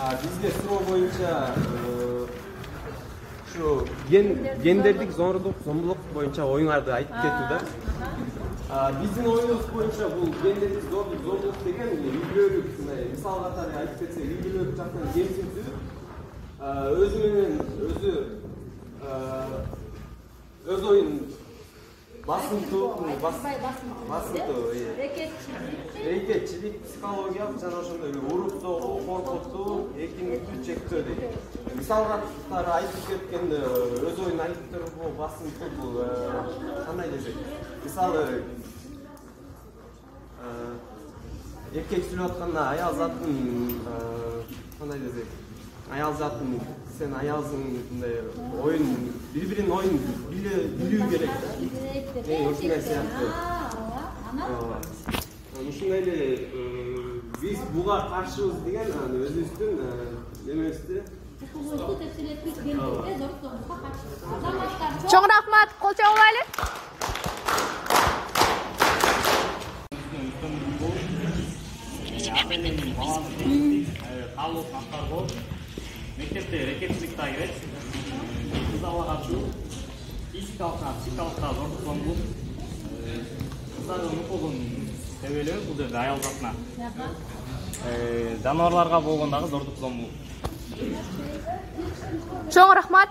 Bizde suroo boyunca şu gендердик зомбулук боюнча оюңарды айтып кетүүдө. Биздин оюнубуз боюнча бул гендердик зомбулук деген үйлөрүк, мисал катары айтып кетсек, үйлөрүк жактан кемсинтүү, өзү менен өзү өз оюн басынтуу, рекетчилик, психологиялык жана ошондой уруп согуу, коркутуу, эркиндикти чектөө дейт. Мисал катары айтып кеткен өз оюн айтып туруу басынтуу бул кандай десек, мисалы эркек сүйлөп атканда аял затын кандай десек, аял затын сен аялсың мындай оюн бири-биринин оюн билүү керек да. Ушундай сыяктуу. Ушундай эле биз буга каршыбыз деген өзүбүздүн немебизди. Чоң рахмат, кол чабуулайлы. Мектепте рекетчилик да кирет. Кыз ала катуу, физикалык, психикалык зордук зомбулук. Кыздардын укугун тебелөө бул жерде аял затына. Жаныбарларга болгондагы зордук зомбулук. Чоң рахмат.